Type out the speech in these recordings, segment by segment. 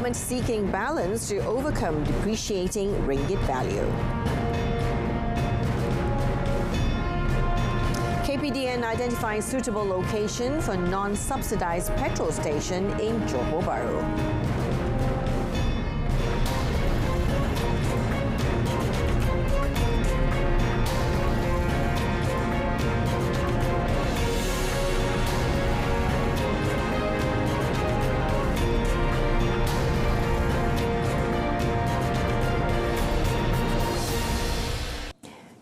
government seeking balance to overcome depreciating ringgit value. KPDN identifying suitable location for non-subsidized petrol station in Johor Bahru.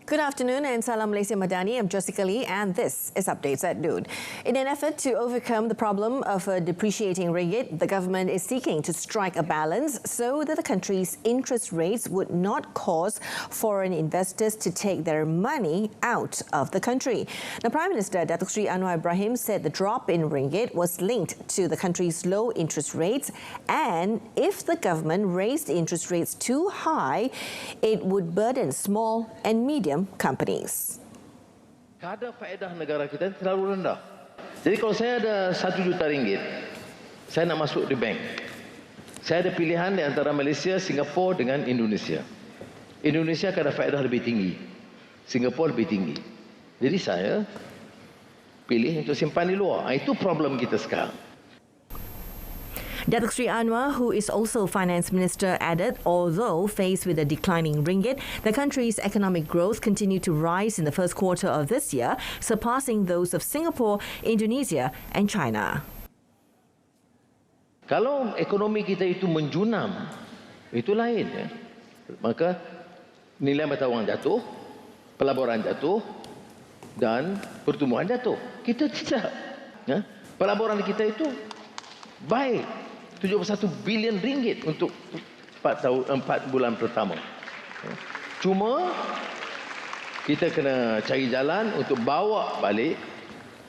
Good afternoon and Salam Malaysia Madani. I'm Jessica Lee and this is Updates at Noon. In an effort to overcome the problem of a depreciating ringgit, the government is seeking to strike a balance so that the country's interest rates would not cause foreign investors to take their money out of the country. The Prime Minister, Datuk Seri Anwar Ibrahim, said the drop in ringgit was linked to the country's low interest rates, and if the government raised interest rates too high, it would burden small and medium companies. Kadar faedah negara kita terlalu rendah. Jadi kalau saya ada 1 juta ringgit, saya nak masuk di bank. Saya ada pilihan di antara Malaysia, Singapura dengan Indonesia. Indonesia kadar faedah lebih tinggi. Singapura lebih tinggi. Jadi saya pilih untuk simpan di luar. Itu problem kita sekarang. Datuk Seri Anwar, who is also Finance Minister, added, although faced with a declining ringgit, the country's economic growth continued to rise in the first quarter of this year, surpassing those of Singapore, Indonesia and China. Kalau ekonomi kita itu menjunam, itu lain. Ya. Maka nilai mata wang jatuh, pelaburan jatuh dan pertumbuhan jatuh. Kita tidak. Ya. Pelaburan kita itu baik. 71 bilion ringgit untuk 4 bulan pertama. Cuma kita kena cari jalan untuk bawa balik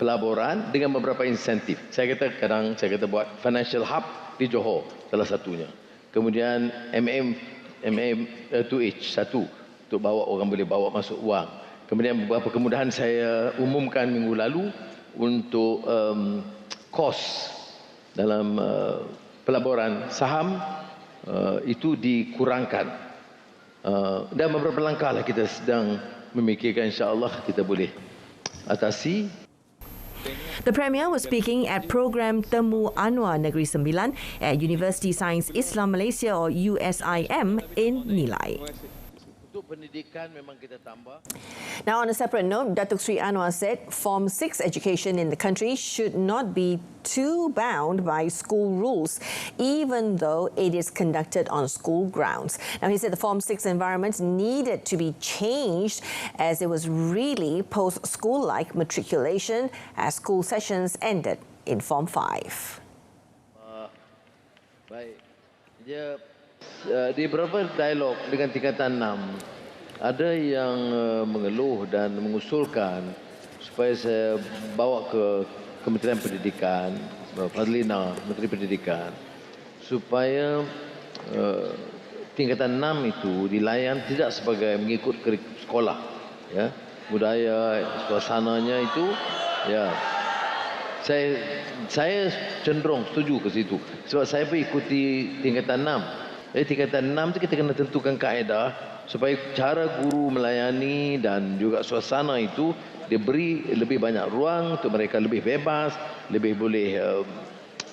pelaburan dengan beberapa insentif. Saya kata buat financial hub di Johor salah satunya. Kemudian MM2H satu untuk bawa orang boleh bawa masuk wang. Kemudian beberapa kemudahan saya umumkan minggu lalu untuk kos dalam pelaburan saham itu dikurangkan. Dan beberapa langkah lah kita sedang memikirkan, insya-Allah kita boleh atasi. The Premier was speaking at program Temu Anwar Negeri Sembilan at University Science Islam Malaysia or USIM in Nilai. Now, on a separate note, Datuk Seri Anwar said Form 6 education in the country should not be too bound by school rules, even though it is conducted on school grounds. Now, he said the Form 6 environment needed to be changed as it was really post-school-like matriculation as school sessions ended in Form 5. Baik. Di beberapa dialog dengan tingkatan 6 ada yang mengeluh dan mengusulkan supaya saya bawa ke Kementerian Pendidikan, Fadlina, Menteri Pendidikan, supaya tingkatan 6 itu dilayan tidak sebagai mengikut sekolah, ya, budaya, suasananya itu, ya. Saya cenderung setuju ke situ sebab saya pun ikuti tingkatan 6. Jadi tingkatan 6 itu kita kena tentukan kaedah supaya cara guru melayani dan juga suasana itu diberi lebih banyak ruang untuk mereka lebih bebas, lebih boleh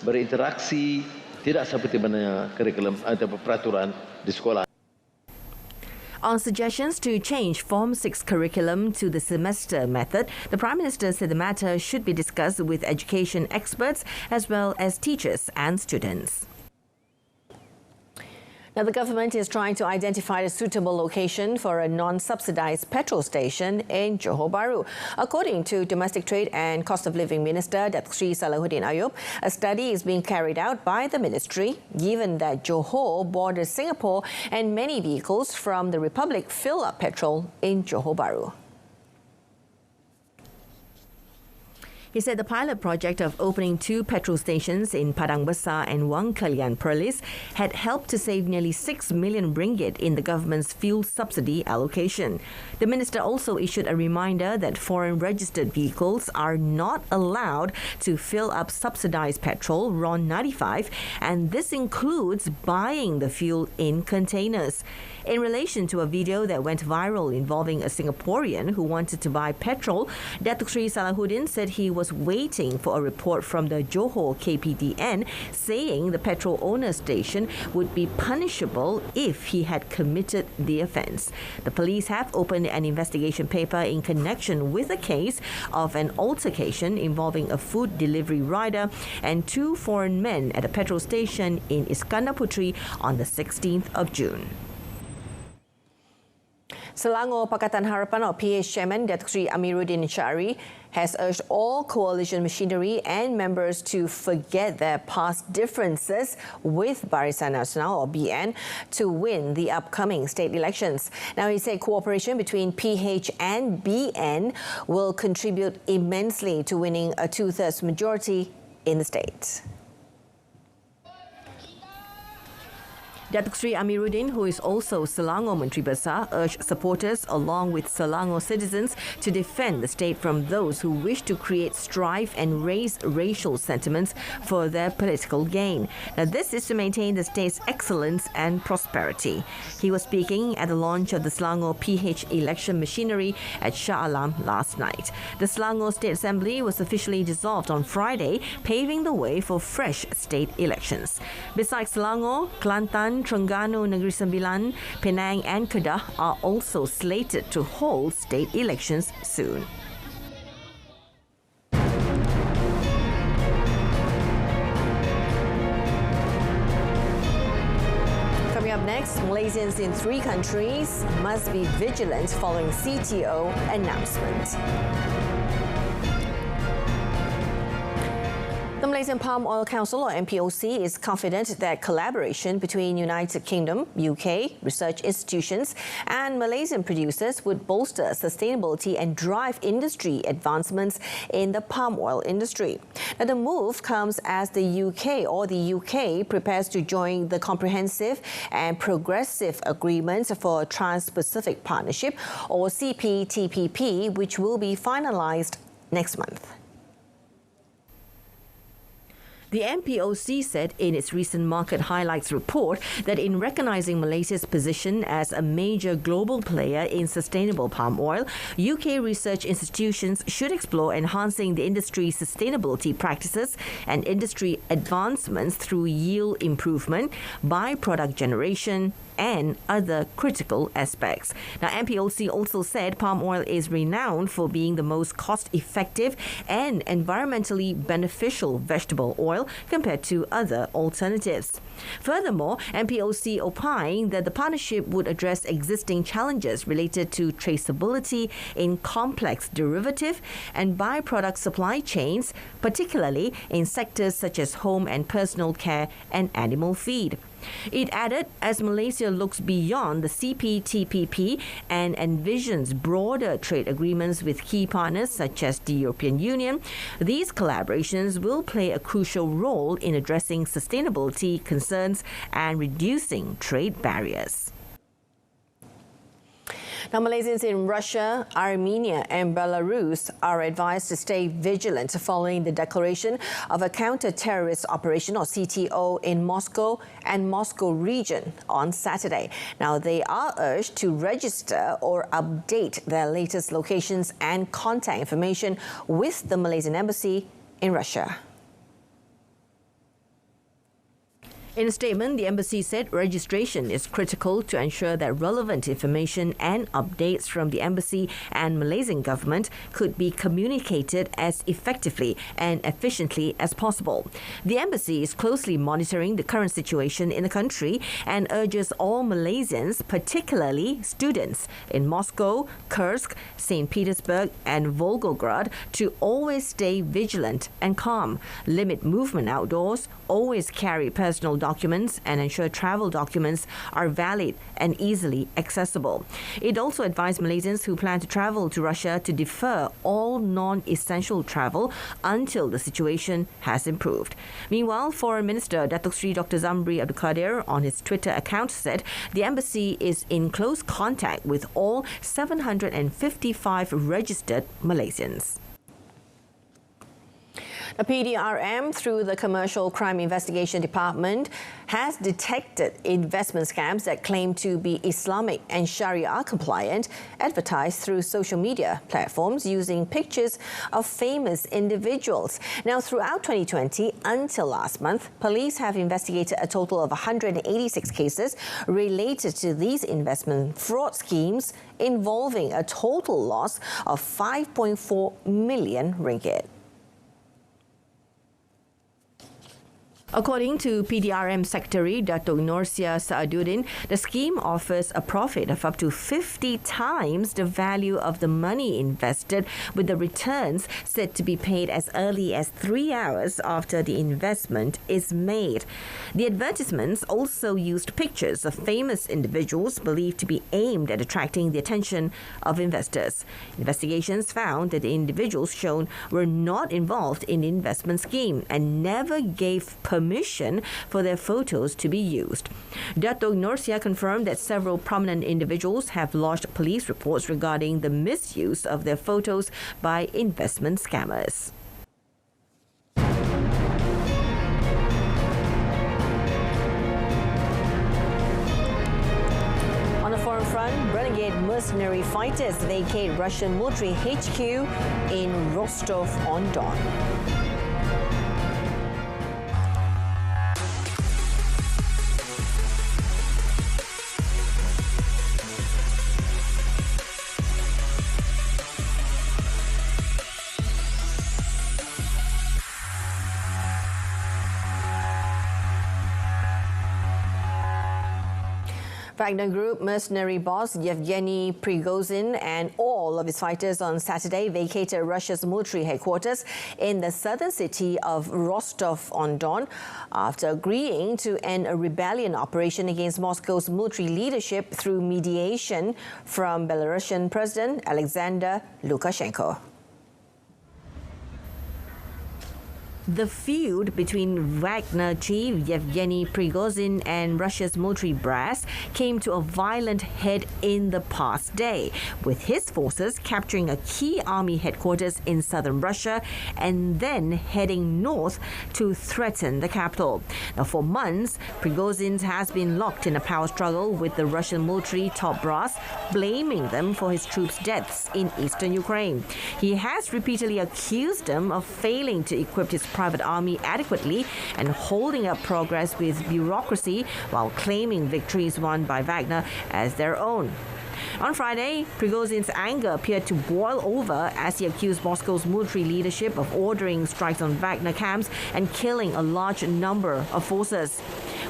berinteraksi, tidak seperti mana kurikulum atau peraturan di sekolah. On suggestions to change Form 6 curriculum to the semester method, the Prime Minister said the matter should be discussed with education experts as well as teachers and students. Now, the government is trying to identify a suitable location for a non-subsidized petrol station in Johor Bahru. According to Domestic Trade and Cost of Living Minister Datuk Seri Salahuddin Ayub, a study is being carried out by the ministry, given that Johor borders Singapore and many vehicles from the Republic fill up petrol in Johor Bahru. He said the pilot project of opening 2 petrol stations in Padang Besar and Wang Kalian Perlis had helped to save nearly 6 million ringgit in the government's fuel subsidy allocation. The minister also issued a reminder that foreign registered vehicles are not allowed to fill up subsidized petrol RON 95, and this includes buying the fuel in containers. In relation to a video that went viral involving a Singaporean who wanted to buy petrol, Datuk Sri Salahuddin said he was waiting for a report from the Johor KPDN saying the petrol owner station would be punishable if he had committed the offence. The police have opened an investigation paper in connection with a case of an altercation involving a food delivery rider and 2 foreign men at a petrol station in Iskandar Puteri on the 16th of June. Selangor Pakatan Harapan or PH Chairman Datuk Sri Amiruddin Syari has urged all coalition machinery and members to forget their past differences with Barisan Nasional or BN to win the upcoming state elections. Now, he said cooperation between PH and BN will contribute immensely to winning a 2/3 majority in the state. Datuk Sri Amiruddin, who is also Selangor Menteri Besar, urged supporters along with Selangor citizens to defend the state from those who wish to create strife and raise racial sentiments for their political gain. Now, this is to maintain the state's excellence and prosperity. He was speaking at the launch of the Selangor PH election machinery at Shah Alam last night. The Selangor State Assembly was officially dissolved on Friday, paving the way for fresh state elections. Besides Selangor, Kelantan, Terengganu Negeri Sembilan, Penang and Kedah are also slated to hold state elections soon. Coming up next, Malaysians in 3 countries must be vigilant following CTO announcement. The Malaysian Palm Oil Council, or MPOC, is confident that collaboration between United Kingdom, UK, research institutions and Malaysian producers would bolster sustainability and drive industry advancements in the palm oil industry. Now, the move comes as the UK prepares to join the Comprehensive and Progressive Agreement for Trans-Pacific Partnership, or CPTPP, which will be finalised next month. The MPOC said in its recent Market Highlights report that in recognising Malaysia's position as a major global player in sustainable palm oil, UK research institutions should explore enhancing the industry's sustainability practices and industry advancements through yield improvement, byproduct generation, and other critical aspects. Now, MPOC also said palm oil is renowned for being the most cost-effective and environmentally beneficial vegetable oil compared to other alternatives. Furthermore, MPOC opined that the partnership would address existing challenges related to traceability in complex derivative and byproduct supply chains, particularly in sectors such as home and personal care and animal feed. It added, as Malaysia looks beyond the CPTPP and envisions broader trade agreements with key partners such as the European Union, these collaborations will play a crucial role in addressing sustainability concerns and reducing trade barriers. Now, Malaysians in Russia, Armenia and Belarus are advised to stay vigilant following the declaration of a counter-terrorist operation, or CTO, in Moscow and Moscow region on Saturday. Now, they are urged to register or update their latest locations and contact information with the Malaysian Embassy in Russia. In a statement, the embassy said registration is critical to ensure that relevant information and updates from the embassy and Malaysian government could be communicated as effectively and efficiently as possible. The embassy is closely monitoring the current situation in the country and urges all Malaysians, particularly students in Moscow, Kursk, St. Petersburg and Volgograd, to always stay vigilant and calm, limit movement outdoors, always carry personal documents and ensure travel documents are valid and easily accessible. It also advised Malaysians who plan to travel to Russia to defer all non-essential travel until the situation has improved. Meanwhile, Foreign Minister Datuk Seri Dr. Zamri Abdul Kadir on his Twitter account said the embassy is in close contact with all 755 registered Malaysians. The PDRM, through the Commercial Crime Investigation Department, has detected investment scams that claim to be Islamic and Sharia compliant, advertised through social media platforms using pictures of famous individuals. Now, throughout 2020 until last month, police have investigated a total of 186 cases related to these investment fraud schemes, involving a total loss of 5.4 million ringgit. According to PDRM Secretary Datuk Norsia Saaduddin, the scheme offers a profit of up to 50 times the value of the money invested, with the returns said to be paid as early as 3 hours after the investment is made. The advertisements also used pictures of famous individuals believed to be aimed at attracting the attention of investors. Investigations found that the individuals shown were not involved in the investment scheme and never gave permission for their photos to be used. Datuk Norsia confirmed that several prominent individuals have lodged police reports regarding the misuse of their photos by investment scammers. On the foreign front, renegade mercenary fighters vacate Russian military HQ in Rostov-on-Don. Wagner Group mercenary boss Yevgeny Prigozhin and all of his fighters on Saturday vacated Russia's military headquarters in the southern city of Rostov-on-Don after agreeing to end a rebellion operation against Moscow's military leadership through mediation from Belarusian President Alexander Lukashenko. The feud between Wagner chief Yevgeny Prigozhin and Russia's military brass came to a violent head in the past day, with his forces capturing a key army headquarters in southern Russia and then heading north to threaten the capital. Now, for months, Prigozhin has been locked in a power struggle with the Russian military top brass, blaming them for his troops' deaths in eastern Ukraine. He has repeatedly accused them of failing to equip his private army adequately and holding up progress with bureaucracy while claiming victories won by Wagner as their own. On Friday, Prigozhin's anger appeared to boil over as he accused Moscow's military leadership of ordering strikes on Wagner camps and killing a large number of forces.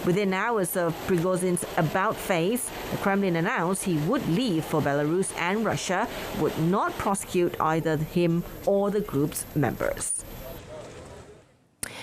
Within hours of Prigozhin's about-face, the Kremlin announced he would leave for Belarus and Russia, would not prosecute either him or the group's members.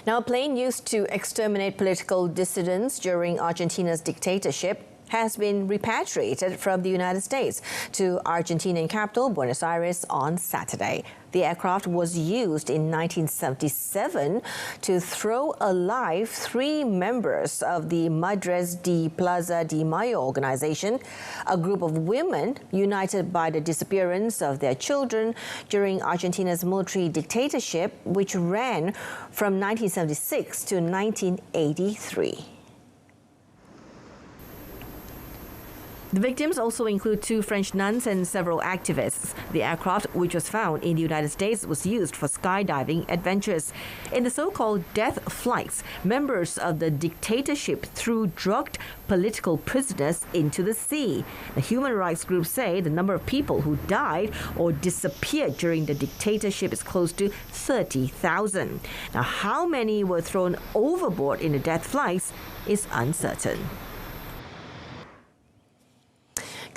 Now, a plane used to exterminate political dissidents during Argentina's dictatorship has been repatriated from the United States to Argentinian capital Buenos Aires on Saturday. The aircraft was used in 1977 to throw alive 3 members of the Madres de Plaza de Mayo organization, a group of women united by the disappearance of their children during Argentina's military dictatorship, which ran from 1976 to 1983. The victims also include 2 French nuns and several activists. The aircraft, which was found in the United States, was used for skydiving adventures. In the so-called death flights, members of the dictatorship threw drugged political prisoners into the sea. The human rights groups say the number of people who died or disappeared during the dictatorship is close to 30,000. Now, how many were thrown overboard in the death flights is uncertain.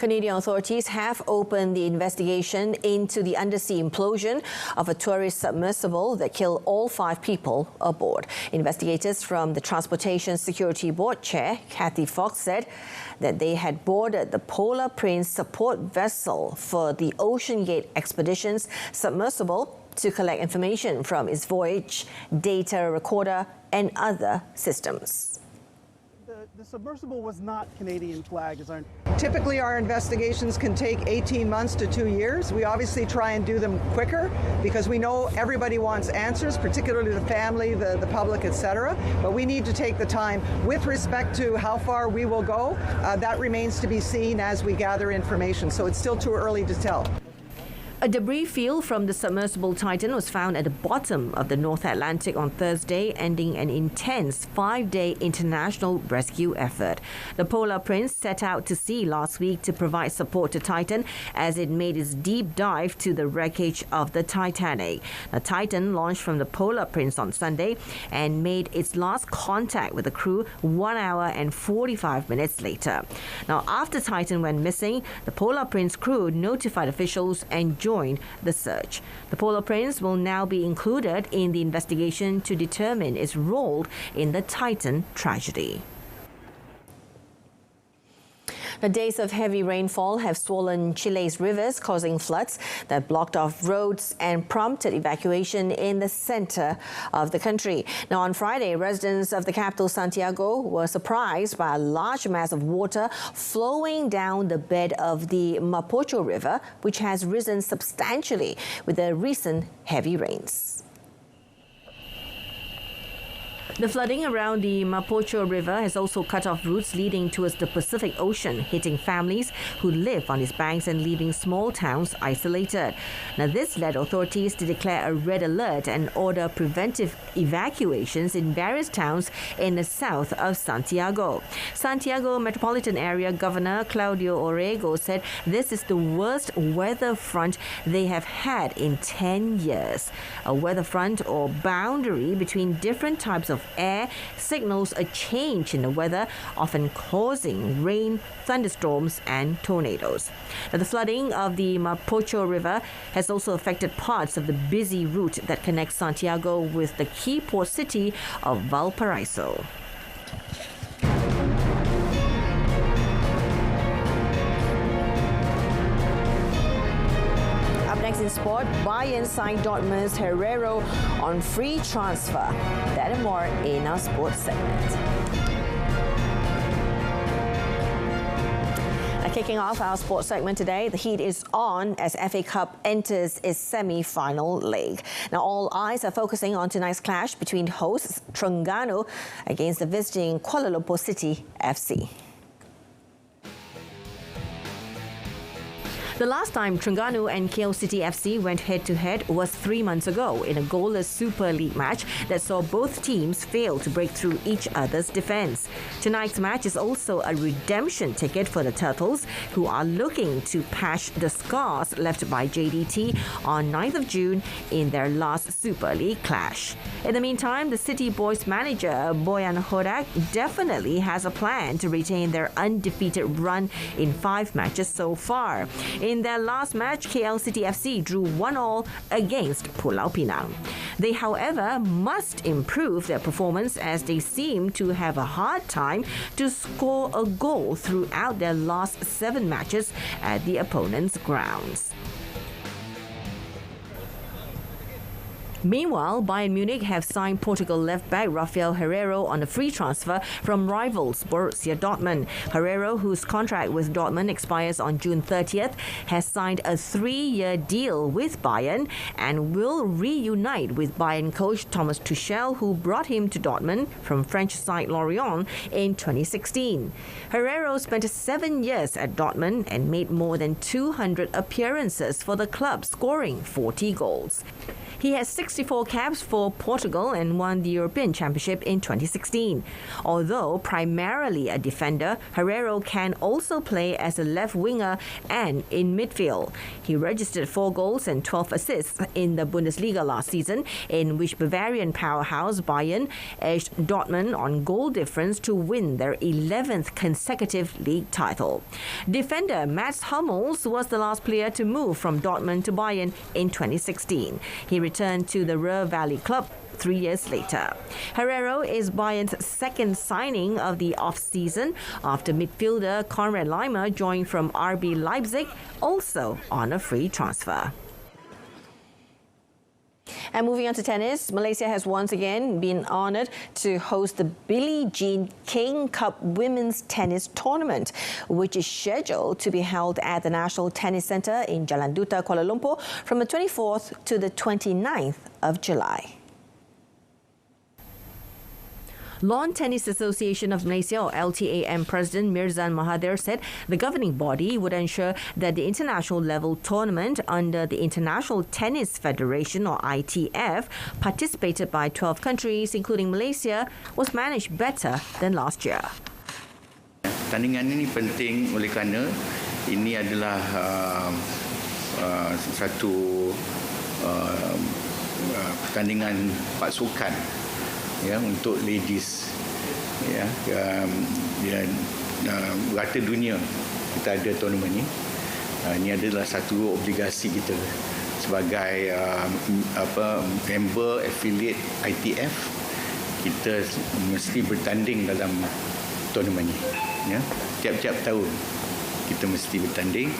Canadian authorities have opened the investigation into the undersea implosion of a tourist submersible that killed all 5 people aboard. Investigators from the Transportation Security Board Chair, Kathy Fox, said that they had boarded the Polar Prince support vessel for the Ocean Gate Expedition's submersible to collect information from its voyage, data recorder and other systems. The submersible was not Canadian flag. Typically, our investigations can take 18 months to 2 years. We obviously try and do them quicker because we know everybody wants answers, particularly the family, the public, etc. But we need to take the time. With respect to how far we will go, that remains to be seen as we gather information. So it's still too early to tell. A debris field from the submersible Titan was found at the bottom of the North Atlantic on Thursday, ending an intense 5-day international rescue effort. The Polar Prince set out to sea last week to provide support to Titan as it made its deep dive to the wreckage of the Titanic. The Titan launched from the Polar Prince on Sunday and made its last contact with the crew 1 hour and 45 minutes later. Now, after Titan went missing, the Polar Prince crew notified officials and joined the search. The Polar Prince will now be included in the investigation to determine its role in the Titan tragedy. The days of heavy rainfall have swollen Chile's rivers, causing floods that blocked off roads and prompted evacuation in the center of the country. Now, on Friday, residents of the capital, Santiago, were surprised by a large mass of water flowing down the bed of the Mapocho River, which has risen substantially with the recent heavy rains. The flooding around the Mapocho River has also cut off routes leading towards the Pacific Ocean, hitting families who live on its banks and leaving small towns isolated. Now, this led authorities to declare a red alert and order preventive evacuations in various towns in the south of Santiago. Santiago Metropolitan Area Governor Claudio Orrego said this is the worst weather front they have had in 10 years. A weather front or boundary between different types of air signals a change in the weather, often causing rain, thunderstorms and tornadoes. Now, the flooding of the Mapocho River has also affected parts of the busy route that connects Santiago with the key port city of Valparaiso. Next in sport, Bayern signed Dortmund's Herrero on free transfer. That and more in our sports segment. Kicking off our sports segment today, the heat is on as FA Cup enters its semi-final leg. Now, all eyes are focusing on tonight's clash between hosts Terengganu against the visiting Kuala Lumpur City FC. The last time Terengganu and KL City FC went head-to-head was 3 months ago in a goalless Super League match that saw both teams fail to break through each other's defence. Tonight's match is also a redemption ticket for the Turtles, who are looking to patch the scars left by JDT on 9th of June in their last Super League clash. In the meantime, the City Boys manager Boyan Hodak definitely has a plan to retain their undefeated run in 5 matches so far. In their last match, KL City FC drew 1-1 against Pulau Pinang. They, however, must improve their performance as they seem to have a hard time to score a goal throughout their last 7 matches at the opponent's grounds. Meanwhile, Bayern Munich have signed Portugal left-back Rafael Herrero on a free transfer from rivals Borussia Dortmund. Herrero, whose contract with Dortmund expires on June 30th, has signed a 3-year deal with Bayern and will reunite with Bayern coach Thomas Tuchel, who brought him to Dortmund from French side Lorient in 2016. Herrero spent 7 years at Dortmund and made more than 200 appearances for the club, scoring 40 goals. He has 64 caps for Portugal and won the European Championship in 2016. Although primarily a defender, Herrero can also play as a left winger and in midfield. He registered 4 goals and 12 assists in the Bundesliga last season, in which Bavarian powerhouse Bayern edged Dortmund on goal difference to win their 11th consecutive league title. Defender Mats Hummels was the last player to move from Dortmund to Bayern in 2016. He returned to the Ruhr Valley club 3 years later. Herrero is Bayern's second signing of the off-season after midfielder Konrad Laimer joined from RB Leipzig, also on a free transfer. And moving on to tennis, Malaysia has once again been honoured to host the Billie Jean King Cup Women's Tennis Tournament, which is scheduled to be held at the National Tennis Centre in Jalan Duta, Kuala Lumpur from the 24th to the 29th of July. Lawn Tennis Association of Malaysia, or LTAM President Mirzan Mahathir, said the governing body would ensure that the international level tournament under the International Tennis Federation, or ITF, participated by 12 countries, including Malaysia, was managed better than last year. Pertandingan ini penting oleh kerana ini adalah satu pertandingan pasukan, ya, untuk ladies, ya, rata dunia kita ada tournament ni. Ini adalah satu obligasi kita sebagai member affiliate ITF. Kita mesti bertanding dalam tournament ni, ya. Tiap-tiap tahun kita mesti bertanding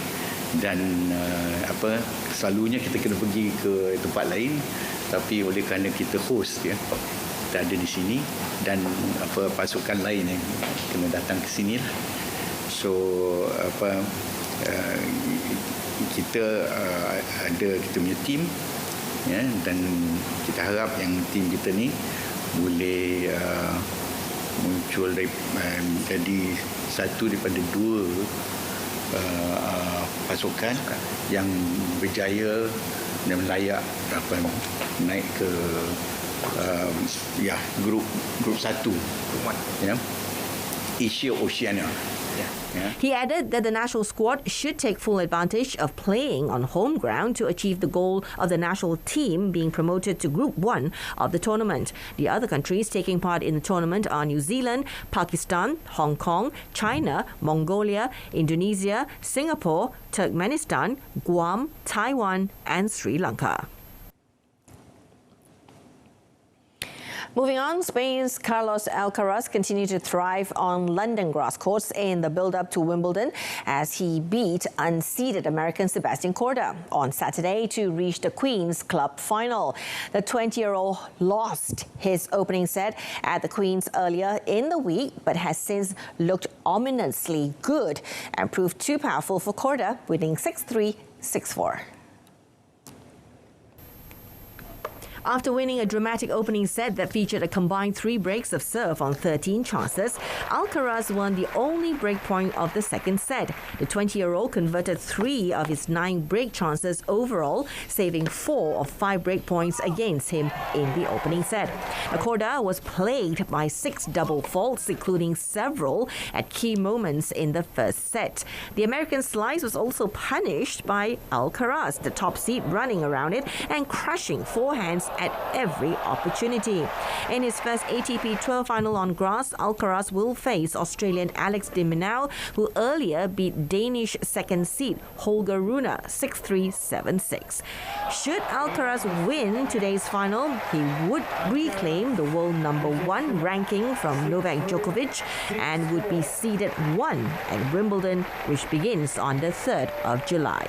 dan selalunya kita kena pergi ke tempat lain, tapi oleh kerana kita host, ya, kita ada di sini dan pasukan lain yang kena datang ke sini lah. So kita ada kita punya team, ya, dan kita harap yang team kita ni boleh muncul jadi satu daripada 2 pasukan yang berjaya dan layak naik ke grup 1, ya, Asia Oceania. He added that the national squad should take full advantage of playing on home ground to achieve the goal of the national team being promoted to Group 1 of the tournament. The other countries taking part in the tournament are New Zealand, Pakistan, Hong Kong, China, Mongolia, Indonesia, Singapore, Turkmenistan, Guam, Taiwan and Sri Lanka. Moving on, Spain's Carlos Alcaraz continued to thrive on London grass courts in the build-up to Wimbledon as he beat unseeded American Sebastian Corda on Saturday to reach the Queen's Club final. The 20-year-old lost his opening set at the Queen's earlier in the week, but has since looked ominously good and proved too powerful for Corda, winning 6-3, 6-4. After winning a dramatic opening set that featured a combined 3 breaks of serve on 13 chances, Alcaraz won the only break point of the second set. The 20-year-old converted 3 of his 9 break chances overall, saving 4 of 5 break points against him in the opening set. Corda was plagued by 6 double faults, including several at key moments in the first set. The American slice was also punished by Alcaraz, the top seed, running around it and crushing forehands at every opportunity. In his first ATP Tour final on grass, Alcaraz will face Australian Alex de Minaur, who earlier beat Danish second seed Holger Rune 6-3, 7-6. Should Alcaraz win today's final, he would reclaim the world number 1 ranking from Novak Djokovic and would be seeded 1 at Wimbledon, which begins on the 3rd of July.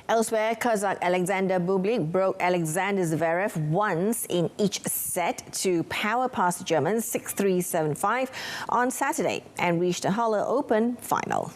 Elsewhere, Kazakh Alexander Bublik broke Alexander Zverev once in each set to power past the Germans 6-3, 7-5 on Saturday and reached the Halle Open final.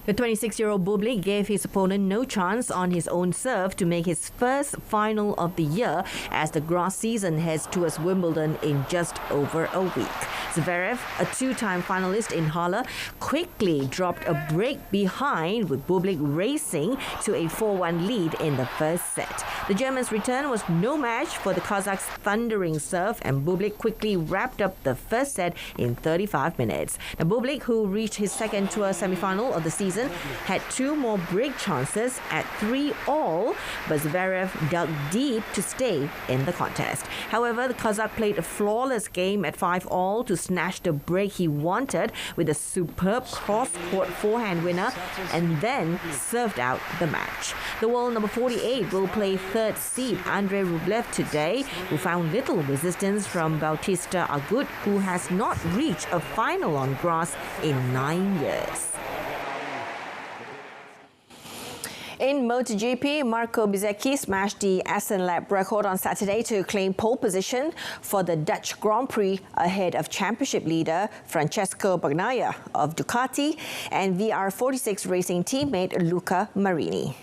The 26-year-old Bublik gave his opponent no chance on his own serve to make his first final of the year as the grass season heads towards Wimbledon in just over a week. Zverev, a two-time finalist in Halle, quickly dropped a break behind with Bublik racing to a 4-1 lead in the first set. The German's return was no match for the Kazakh's thundering serve, and Bublik quickly wrapped up the first set in 35 minutes. Now, Bublik, who reached his second tour semi-final of the season, had two more break chances at 3-all, but Zverev dug deep to stay in the contest. However, the Kazakh played a flawless game at 5-all to snatch the break he wanted with a superb cross-court forehand winner and then served out the match. The world number 48 will play third seed Andrei Rublev today, who found little resistance from Bautista Agut, who has not reached a final on grass in 9 years. In MotoGP, Marco Bezzecchi smashed the Aston lap record on Saturday to claim pole position for the Dutch Grand Prix ahead of championship leader Francesco Bagnaia of Ducati and VR46 racing teammate Luca Marini.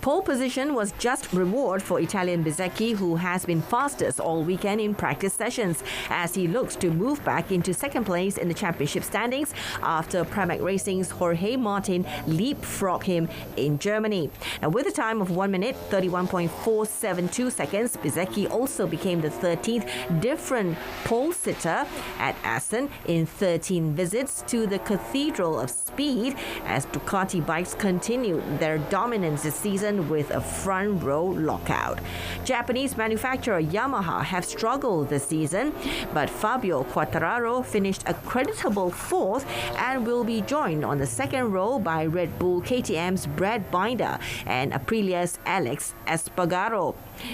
Pole position was just reward for Italian Bezzecchi, who has been fastest all weekend in practice sessions, as he looks to move back into second place in the championship standings after Pramac Racing's Jorge Martin leapfrogged him in Germany. Now, with a time of 1 minute 31.472 seconds, Bezzecchi also became the 13th different pole sitter at Aston in 13 visits to the Cathedral of Speed, as Ducati bikes continued their dominance this season with a front row lockout. Japanese manufacturer Yamaha have struggled this season, but Fabio Quartararo finished a creditable fourth and will be joined on the second row by Red Bull KTM's Brad Binder and Aprilia's Alex Espargaro.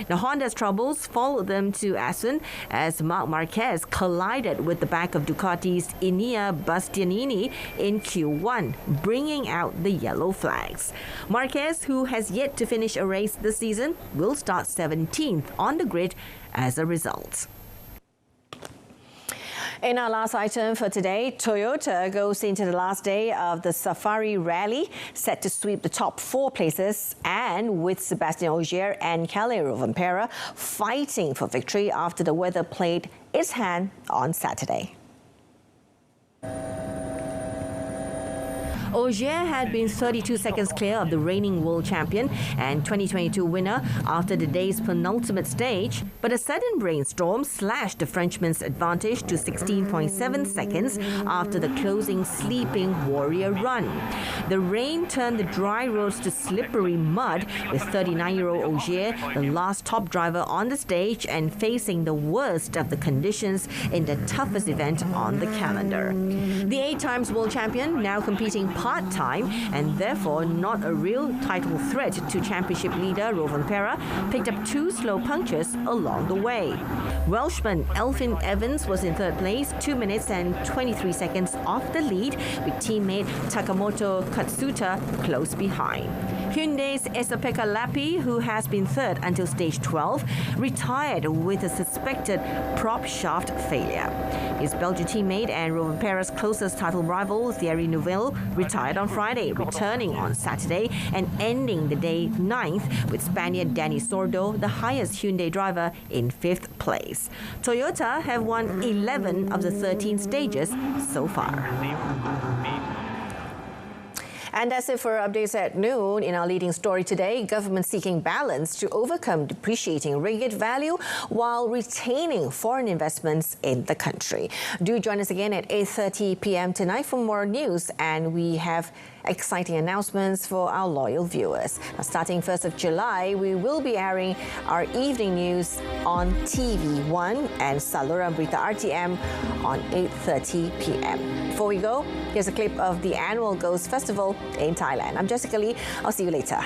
Now, Honda's troubles followed them to Aston as Marc Marquez collided with the back of Ducati's Enea Bastianini in Q1, bringing out the yellow flags. Marquez, who has yet to finish a race this season, will start 17th on the grid as a result. In our last item for today, Toyota goes into the last day of the Safari Rally, set to sweep the top 4 places, and with Sebastian Ogier and Kalle Rovanperä fighting for victory after the weather played its hand on Saturday. Ogier had been 32 seconds clear of the reigning world champion and 2022 winner after the day's penultimate stage, but a sudden rainstorm slashed the Frenchman's advantage to 16.7 seconds after the closing sleeping warrior run. The rain turned the dry roads to slippery mud, with 39-year-old Ogier the last top driver on the stage and facing the worst of the conditions in the toughest event on the calendar. The 8-times world champion, now competing part-time and therefore not a real title threat to championship leader Rovanperä, picked up 2 slow punctures along the way. Welshman Elfyn Evans was in third place, 2 minutes and 23 seconds off the lead, with teammate Takamoto Katsuta close behind. Hyundai's Esa-Pekka Lappi, who has been third until stage 12, retired with a suspected prop shaft failure. His Belgian teammate and Rovanperä's closest title rival, Thierry Neuville, retired on Friday, returning on Saturday and ending the day 9th, with Spaniard Dani Sordo, the highest Hyundai driver, in 5th place. Toyota have won 11 of the 13 stages so far. And that's it for updates at noon. In our leading story today, government seeking balance to overcome depreciating ringgit value while retaining foreign investments in the country. Do join us again at 8:30 p.m. tonight for more news, and we have exciting announcements for our loyal viewers. Now, starting 1st of July, we will be airing our evening news on TV1 and Saluran Berita RTM on 8:30 p.m. Before we go, here's a clip of the annual Ghost Festival in Thailand. I'm Jessica Lee. I'll see you later.